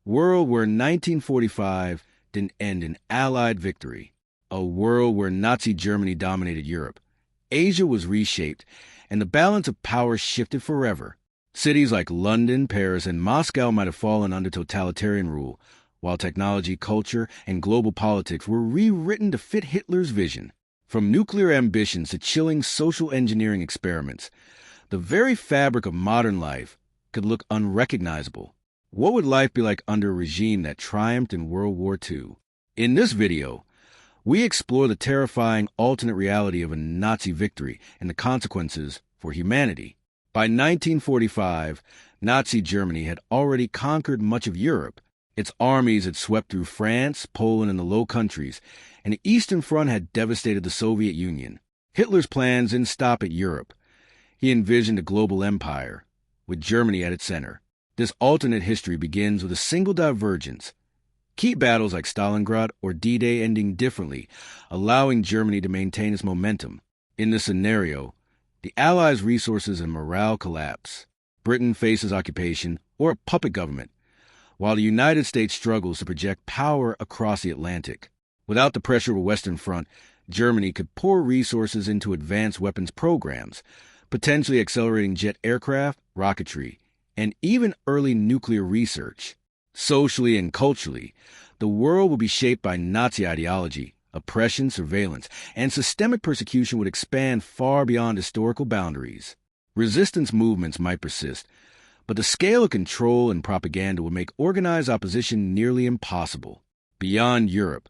World where 1945 didn't end in Allied victory. A world where Nazi Germany dominated Europe. Asia was reshaped, and the balance of power shifted forever. Cities like London, Paris, and Moscow might have fallen under totalitarian rule, while technology, culture, and global politics were rewritten to fit Hitler's vision. From nuclear ambitions to chilling social engineering experiments, the very fabric of modern life could look unrecognizable. What would life be like under a regime that triumphed in World War II? In this video, we explore the terrifying alternate reality of a Nazi victory and the consequences for humanity. By 1945, Nazi Germany had already conquered much of Europe. Its armies had swept through France, Poland, and the Low Countries, and the Eastern Front had devastated the Soviet Union. Hitler's plans didn't stop at Europe. He envisioned a global empire, with Germany at its center. This alternate history begins with a single divergence. Key battles like Stalingrad or D-Day ending differently, allowing Germany to maintain its momentum. In this scenario, the Allies' resources and morale collapse. Britain faces occupation or a puppet government, while the United States struggles to project power across the Atlantic. Without the pressure of a Western front, Germany could pour resources into advanced weapons programs, potentially accelerating jet aircraft, rocketry, and even early nuclear research. Socially and culturally, the world would be shaped by Nazi ideology. Oppression, surveillance, and systemic persecution would expand far beyond historical boundaries. Resistance movements might persist, but the scale of control and propaganda would make organized opposition nearly impossible. Beyond Europe,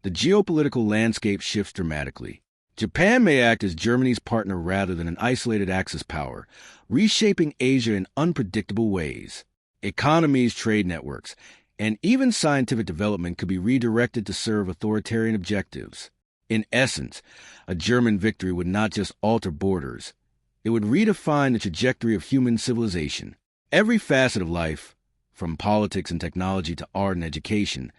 the geopolitical landscape shifts dramatically. Japan may act as Germany's partner rather than an isolated Axis power, reshaping Asia in unpredictable ways. Economies, trade networks, and even scientific development could be redirected to serve authoritarian objectives. In essence, a German victory would not just alter borders, it would redefine the trajectory of human civilization. Every facet of life, from politics and technology to art and education,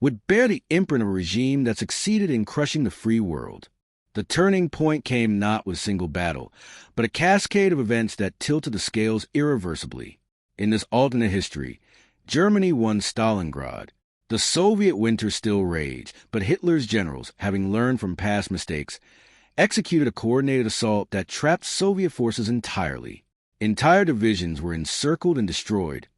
would bear the imprint of a regime that succeeded in crushing the free world. The turning point came not with a single battle, but a cascade of events that tilted the scales irreversibly. In this alternate history, Germany won Stalingrad. The Soviet winter still raged, but Hitler's generals, having learned from past mistakes, executed a coordinated assault that trapped Soviet forces entirely. Entire divisions were encircled and destroyed,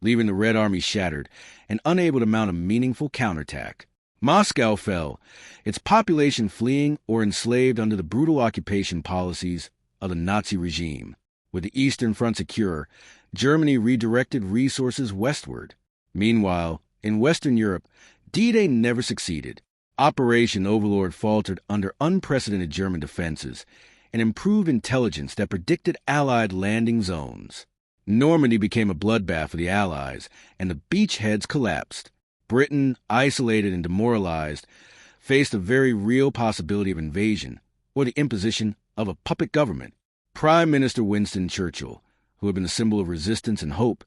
leaving the Red Army shattered and unable to mount a meaningful counterattack. Moscow fell, its population fleeing or enslaved under the brutal occupation policies of the Nazi regime. With the Eastern Front secure, Germany redirected resources westward. Meanwhile, in Western Europe, D-Day never succeeded. Operation Overlord faltered under unprecedented German defenses and improved intelligence that predicted Allied landing zones. Normandy became a bloodbath for the Allies, and the beachheads collapsed. Britain, isolated and demoralized, faced a very real possibility of invasion or the imposition of a puppet government. Prime Minister Winston Churchill, who had been a symbol of resistance and hope,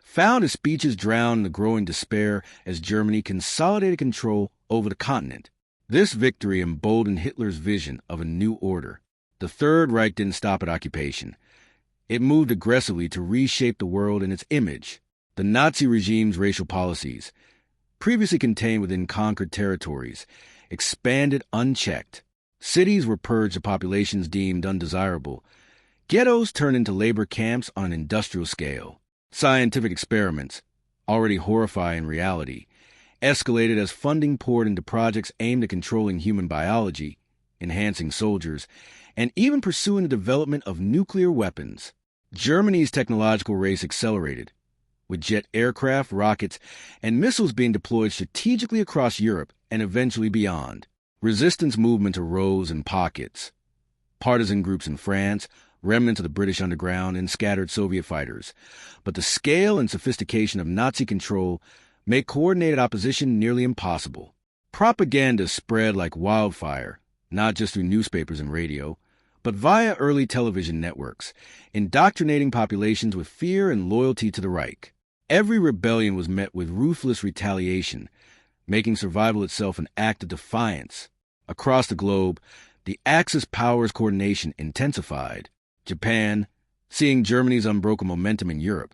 found his speeches drowned in the growing despair as Germany consolidated control over the continent. This victory emboldened Hitler's vision of a new order. The Third Reich didn't stop at occupation. It moved aggressively to reshape the world in its image. The Nazi regime's racial policies, previously contained within conquered territories, expanded unchecked. Cities were purged of populations deemed undesirable. Ghettos turned into labor camps on an industrial scale. Scientific experiments, already horrifying in reality, escalated as funding poured into projects aimed at controlling human biology, enhancing soldiers, and even pursuing the development of nuclear weapons. Germany's technological race accelerated, with jet aircraft, rockets, and missiles being deployed strategically across Europe and eventually beyond. Resistance movements arose in pockets. Partisan groups in France, remnants of the British underground, and scattered Soviet fighters. But the scale and sophistication of Nazi control made coordinated opposition nearly impossible. Propaganda spread like wildfire, not just through newspapers and radio, but via early television networks, indoctrinating populations with fear and loyalty to the Reich. Every rebellion was met with ruthless retaliation, making survival itself an act of defiance. Across the globe, the Axis powers' coordination intensified. Japan, seeing Germany's unbroken momentum in Europe,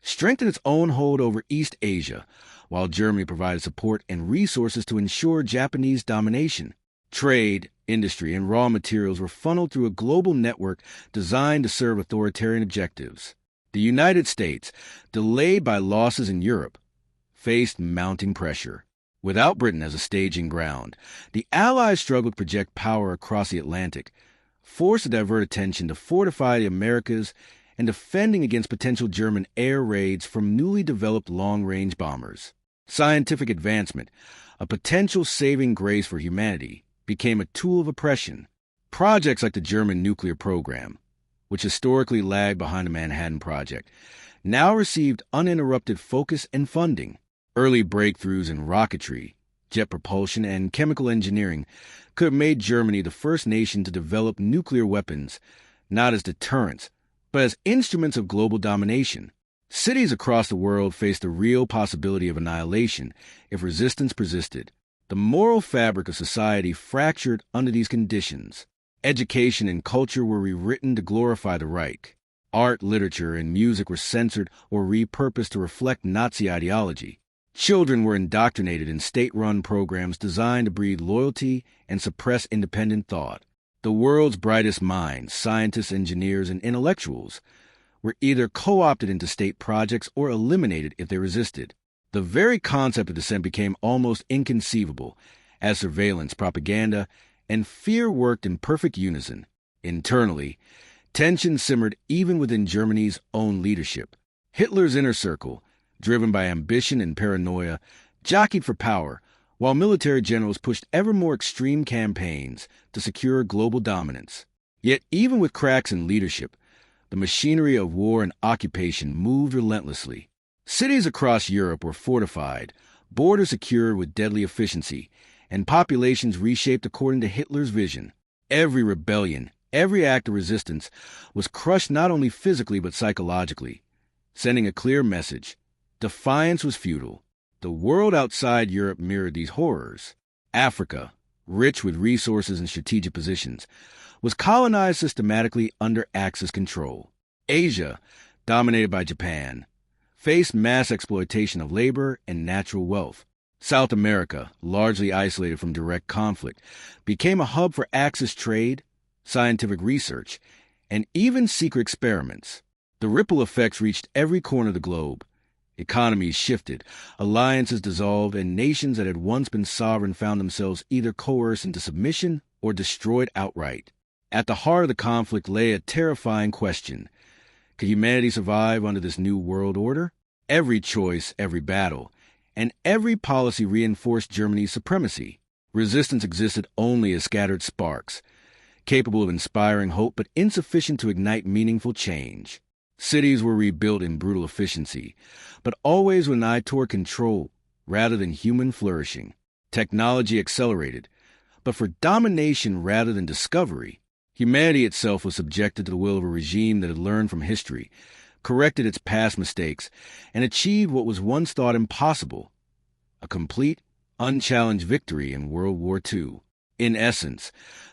strengthened its own hold over East Asia, while Germany provided support and resources to ensure Japanese domination. Trade, industry, and raw materials were funneled through a global network designed to serve authoritarian objectives. The United States, delayed by losses in Europe, faced mounting pressure. Without Britain as a staging ground, the Allies struggled to project power across the Atlantic, forced to divert attention to fortify the Americas and defending against potential German air raids from newly developed long-range bombers. Scientific advancement, a potential saving grace for humanity, became a tool of oppression. Projects like the German nuclear program, which historically lagged behind the Manhattan Project, now received uninterrupted focus and funding. Early breakthroughs in rocketry, jet propulsion, and chemical engineering could have made Germany the first nation to develop nuclear weapons, not as deterrents, but as instruments of global domination. Cities across the world faced the real possibility of annihilation if resistance persisted. The moral fabric of society fractured under these conditions. Education and culture were rewritten to glorify the Reich. Art, literature, and music were censored or repurposed to reflect Nazi ideology. Children were indoctrinated in state-run programs designed to breed loyalty and suppress independent thought. The world's brightest minds, scientists, engineers, and intellectuals, were either co-opted into state projects or eliminated if they resisted. The very concept of dissent became almost inconceivable, as surveillance, propaganda, and fear worked in perfect unison. Internally, tension simmered even within Germany's own leadership. Hitler's inner circle, driven by ambition and paranoia, jockeyed for power, while military generals pushed ever more extreme campaigns to secure global dominance. Yet even with cracks in leadership, the machinery of war and occupation moved relentlessly. Cities across Europe were fortified, borders secured with deadly efficiency, and populations reshaped according to Hitler's vision. Every rebellion, every act of resistance was crushed not only physically but psychologically, sending a clear message. Defiance was futile. The world outside Europe mirrored these horrors. Africa, rich with resources and strategic positions, was colonized systematically under Axis control. Asia, dominated by Japan, faced mass exploitation of labor and natural wealth. South America, largely isolated from direct conflict, became a hub for Axis trade, scientific research, and even secret experiments. The ripple effects reached every corner of the globe. Economies shifted, alliances dissolved, and nations that had once been sovereign found themselves either coerced into submission or destroyed outright. At the heart of the conflict lay a terrifying question. Could humanity survive under this new world order? Every choice, every battle, and every policy reinforced Germany's supremacy. Resistance existed only as scattered sparks, capable of inspiring hope but insufficient to ignite meaningful change. Cities were rebuilt in brutal efficiency, but always with an eye toward control rather than human flourishing. Technology accelerated, but for domination rather than discovery. Humanity itself was subjected to the will of a regime that had learned from history, corrected its past mistakes, and achieved what was once thought impossible: a complete, unchallenged victory in World War II. In essence,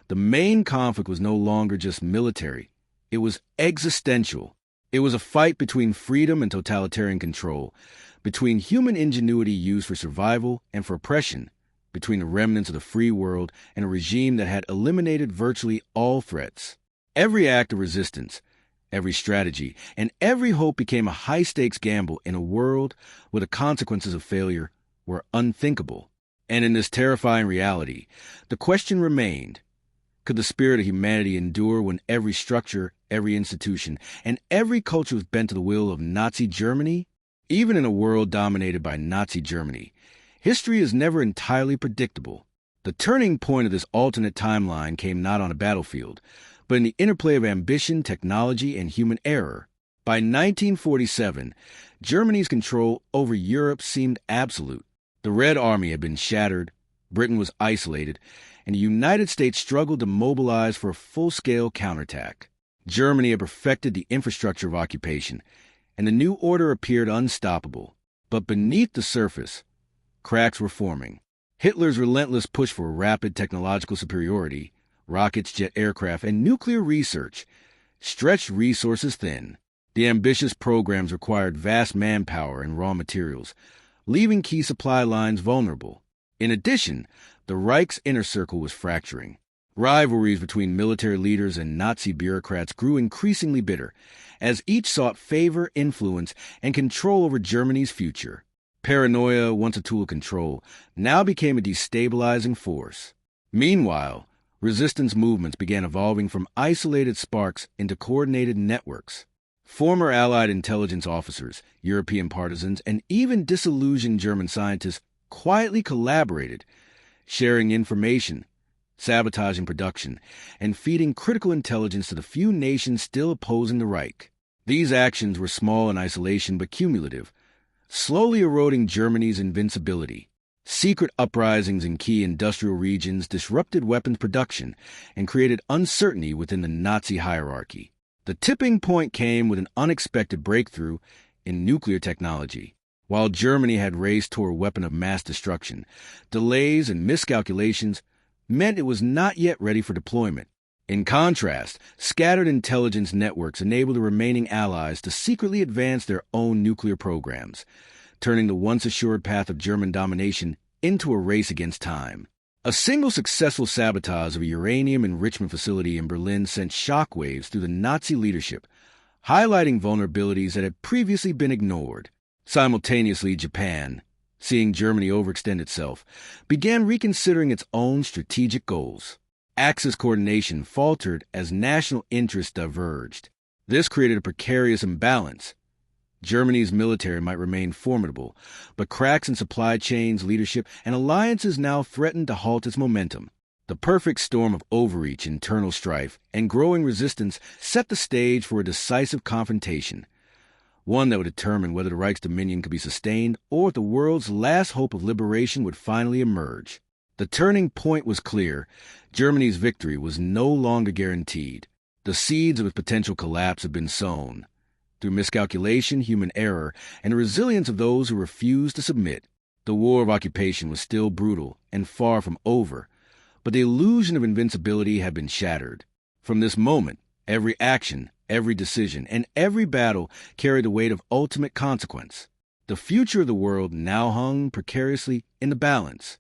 the main conflict was no longer just military. It was existential. It was a fight between freedom and totalitarian control, between human ingenuity used for survival and for oppression, between the remnants of the free world and a regime that had eliminated virtually all threats. Every act of resistance, every strategy, and every hope became a high-stakes gamble in a world where the consequences of failure were unthinkable. And in this terrifying reality, the question remained: could the spirit of humanity endure when every structure, every institution, and every culture was bent to the will of Nazi Germany? Even in a world dominated by Nazi Germany, history is never entirely predictable. The turning point of this alternate timeline came not on a battlefield, but in the interplay of ambition, technology, and human error. By 1947, Germany's control over Europe seemed absolute. The Red Army had been shattered, Britain was isolated, and the United States struggled to mobilize for a full-scale counterattack. Germany had perfected the infrastructure of occupation, and the new order appeared unstoppable. But beneath the surface, cracks were forming. Hitler's relentless push for rapid technological superiority, rockets, jet aircraft, and nuclear research stretched resources thin. The ambitious programs required vast manpower and raw materials, leaving key supply lines vulnerable. In addition, the Reich's inner circle was fracturing. Rivalries between military leaders and Nazi bureaucrats grew increasingly bitter, as each sought favor, influence, and control over Germany's future. Paranoia, once a tool of control, now became a destabilizing force. Meanwhile, resistance movements began evolving from isolated sparks into coordinated networks. Former Allied intelligence officers, European partisans, and even disillusioned German scientists quietly collaborated, sharing information, sabotaging production, and feeding critical intelligence to the few nations still opposing the Reich. These actions were small in isolation but cumulative, slowly eroding Germany's invincibility. Secret uprisings in key industrial regions disrupted weapons production and created uncertainty within the Nazi hierarchy. The tipping point came with an unexpected breakthrough in nuclear technology. While Germany had raced toward a weapon of mass destruction, delays and miscalculations meant it was not yet ready for deployment. In contrast, scattered intelligence networks enabled the remaining allies to secretly advance their own nuclear programs, turning the once assured path of German domination into a race against time. A single successful sabotage of a uranium enrichment facility in Berlin sent shockwaves through the Nazi leadership, highlighting vulnerabilities that had previously been ignored. Simultaneously, Japan, seeing Germany overextend itself, began reconsidering its own strategic goals. Axis coordination faltered as national interests diverged. This created a precarious imbalance. Germany's military might remain formidable, but cracks in supply chains, leadership, and alliances now threatened to halt its momentum. The perfect storm of overreach, internal strife, and growing resistance set the stage for a decisive confrontation, one that would determine whether the Reich's dominion could be sustained or if the world's last hope of liberation would finally emerge. The turning point was clear. Germany's victory was no longer guaranteed. The seeds of its potential collapse had been sown. Through miscalculation, human error, and the resilience of those who refused to submit, the war of occupation was still brutal and far from over, but the illusion of invincibility had been shattered. From this moment, every action, every decision, and every battle carried the weight of ultimate consequence. The future of the world now hung precariously in the balance.